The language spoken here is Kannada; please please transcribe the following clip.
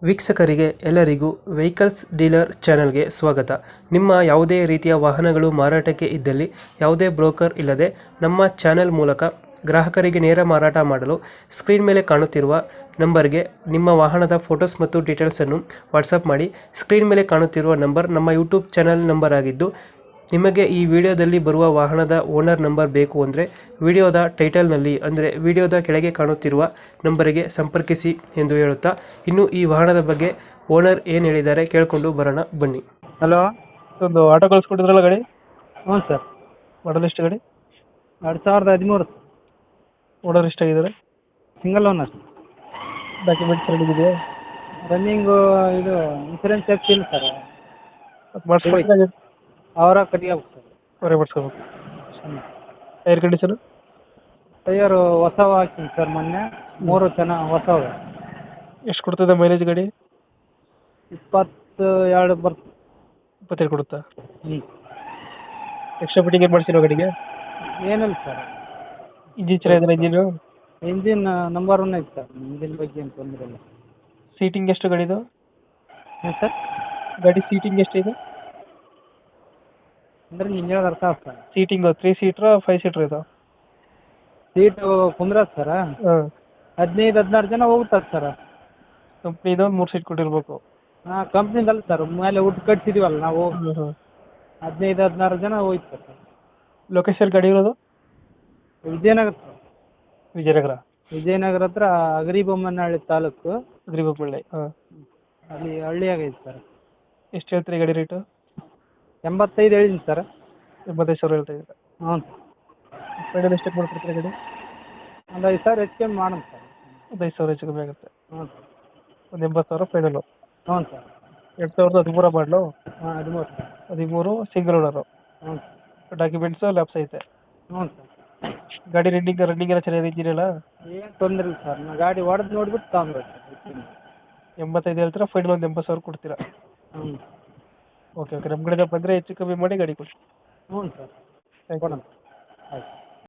ವೀಕ್ಷಕರಿಗೆ ಎಲ್ಲರಿಗೂ ವೆಹಿಕಲ್ಸ್ ಡೀಲರ್ ಚಾನೆಲ್ಗೆ ಸ್ವಾಗತ. ನಿಮ್ಮ ಯಾವುದೇ ರೀತಿಯ ವಾಹನಗಳು ಮಾರಾಟಕ್ಕೆ ಇದ್ದಲ್ಲಿ ಯಾವುದೇ ಬ್ರೋಕರ್ ಇಲ್ಲದೆ ನಮ್ಮ ಚಾನೆಲ್ ಮೂಲಕ ಗ್ರಾಹಕರಿಗೆ ನೇರ ಮಾರಾಟ ಮಾಡಲು ಸ್ಕ್ರೀನ್ ಮೇಲೆ ಕಾಣುತ್ತಿರುವ ನಂಬರ್ಗೆ ನಿಮ್ಮ ವಾಹನದ ಫೋಟೋಸ್ ಮತ್ತು ಡೀಟೇಲ್ಸನ್ನು ವಾಟ್ಸಪ್ ಮಾಡಿ. ಸ್ಕ್ರೀನ್ ಮೇಲೆ ಕಾಣುತ್ತಿರುವ ನಂಬರ್ ನಮ್ಮ ಯೂಟ್ಯೂಬ್ ಚಾನೆಲ್ ನಂಬರ್ ಆಗಿದ್ದು, ನಿಮಗೆ ಈ ವಿಡಿಯೋದಲ್ಲಿ ಬರುವ ವಾಹನದ ಓನರ್ ನಂಬರ್ ಬೇಕು ಅಂದರೆ ವಿಡಿಯೋದ ಟೈಟಲ್ನಲ್ಲಿ ಅಂದರೆ ವಿಡಿಯೋದ ಕೆಳಗೆ ಕಾಣುತ್ತಿರುವ ನಂಬರಿಗೆ ಸಂಪರ್ಕಿಸಿ ಎಂದು ಹೇಳುತ್ತಾ, ಇನ್ನು ಈ ವಾಹನದ ಬಗ್ಗೆ ಓನರ್ ಏನು ಹೇಳಿದ್ದಾರೆ ಕೇಳಿಕೊಂಡು ಬರೋಣ ಬನ್ನಿ. ಹಲೋ. ಒಂದು ಆಟೋ ಕಳಿಸ್ಕೊಟ್ಟಿದ್ರಲ್ಲ ಗಾಡಿ, ಹ್ಞೂ ಸರ್. ಮಾಡಲ್ ಎಷ್ಟು ಗಾಡಿ? 2013. ಓನರ್ ಎಷ್ಟಾಗಿದ್ದಾರೆ? Single owner. ಡಾಕ್ಯುಮೆಂಟ್ಸ್ ರೆಡಿ ಇದೆಯಾ? ರನ್ನಿಂಗು ಇದು ಇನ್ಸೂರೆನ್ಸ್ ಚೆಕ್ ಇಲ್ಲ ಸರ್. ಮಾಡಿಸ್ಕೊಡ್ತೀರಾ? ಅವರ ಕಟ್ಟಿಗೆ ಸರ್. ಅವರೇ ಮಾಡಿಸ್ಕೋಬೇಕು. Tyre condition? ಟೈಯರು ಹೊಸವು ಹಾಕ್ತೀನಿ ಸರ್. ಮೊನ್ನೆ 3 ಚೆನ್ನಾಗಿ ಹೊಸವು. ಎಷ್ಟು ಕೊಡ್ತದೆ ಮೈಲೇಜ್ ಗಾಡಿ? 22 ಬರ್ತದೆ. 22 ಕೊಡುತ್ತಾ? ಹ್ಞೂ. ಎಕ್ಸ್ಟ್ರಾ ಫಿಟ್ಟಿಂಗ್ ಏನು ಮಾಡಿಸಿರೋ ಗಾಡಿಗೆ? ಏನಿಲ್ಲ ಸರ್. ಇಂಜಿನ್ ಚೆನ್ನಾಗಿದೆ? ಇಂಜಿನು ಇಂಜಿನ್ ನಂಬರ್ 1 ಐತೆ ಸರ್. ಇಂಜಿನ್ ಬಗ್ಗೆ ಏನು ತೊಂದರೆ ಇಲ್ಲ. ಸೀಟಿಂಗ್ ಎಷ್ಟು ಗಾಡಿದು? ಹ್ಞೂ ಸರ್. ಗಾಡಿ ಸೀಟಿಂಗ್ ಎಷ್ಟಿದೆ? ಅಂದರೆ ನೀವು ಹೇಳೋದು ಅರ್ಥ ಆಗ್ತದೆ ಸರ್. ಸೀಟಿಂಗು 3 ಸೀಟ್ರಾ 5 ಸೀಟ್ರ್ ಇದು? ಸೀಟು ಕುಂದ್ರದು ಸರ್. ಹಾಂ. 15-16 ಜನ ಹೋಗ್ತಾರೆ ಸರ್. ಕಂಪ್ನಿದು 3 ಸೀಟ್ ಕೊಟ್ಟಿರ್ಬೇಕು. ಹಾಂ, ಕಂಪ್ನಿದಲ್ಲ ಸರ್. ಮೇಲೆ ವುಡ್ ಕಟ್ಸಿದೀವಲ್ಲ ನಾವು. ಹಾಂ ಹಾಂ. 15-16 ಜನ ಹೋಯ್ತು ಸರ್. ಲೊಕೇಶನ್ ಗಾಡಿ ಇರೋದು? ವಿಜಯನಗರ ಸರ್. ವಿಜಯನಗರ. ವಿಜಯನಗರ ಹತ್ರ ಅಗರಿಬೊಮ್ಮನಹಳ್ಳಿ ತಾಲೂಕು. ಅಗ್ರಿಬೊಮ್ಮನಹಳ್ಳಿ. ಹಾಂ. ಅಲ್ಲಿ ಹಳ್ಳಿಯಾಗೈತೆ ಸರ್. ಎಷ್ಟು ಹೇಳ್ತೀರಿ ಗಾಡಿ ರೇಟು? 85 ಹೇಳಿದ್ದೀನಿ ಸರ್. 85,000 ಹೇಳ್ತಾ ಇದ್ದೀರಾ? ಹ್ಞೂ. ಫೈನಲ್ ಎಷ್ಟಕ್ಕೆ ಮಾಡ್ಕೊಡ್ತೀರಾ ಗಾಡಿ? ಒಂದು 5,000 ಹೆಚ್ಚು ಕಮ್ಮಿ ಮಾಡೋಣ ಸರ್. ಒಂದು 5,000 ಹೆಚ್ಚು ಕಮ್ಮಿ ಆಗುತ್ತೆ. ಹ್ಞೂ ಸರ್. ಒಂದು 80,000 ಫೈನಲು? ಹ್ಞೂ ಸರ್. 2013 ಮಾಡಲು? ಹಾಂ, 13 ಸರ್. 13 single owner. ಹ್ಞೂ. ಡಾಕ್ಯುಮೆಂಟ್ಸು ಲ್ಯಾಪ್ಸ್ ಐತೆ? ಹ್ಞೂ ಸರ್. ಗಾಡಿ ರನ್ನಿಂಗ್ ಎಲ್ಲ ಚೆನ್ನಾಗಿದೆ? ಇಂಜಿನ್ ಎಲ್ಲ ಏನು ತೊಂದರೆ ಇಲ್ಲ ಸರ್. ನಾನು ಗಾಡಿ ಹೊಡೆದು ನೋಡ್ಬಿಟ್ಟು ತಗೊಂಡ್ಬೇಕು ಸರ್. 85 ಹೇಳ್ತೀರಾ? ಫೈನಲ್ ಒಂದು 80,000 ಕೊಡ್ತೀರಾ? ಹ್ಞೂ. Okay okay. ನಮ್ಮ ಕಡೆಯಿಂದ ಬಂದರೆ ಹೆಚ್ಚು ಕಮ್ಮಿ ಮಾಡಿ ಗಾಡಿ ಕೊಡಿ. ಹ್ಞೂ ಸರ್. Thank you. ಕೊಡೋಣ. ಆಯ್ತು.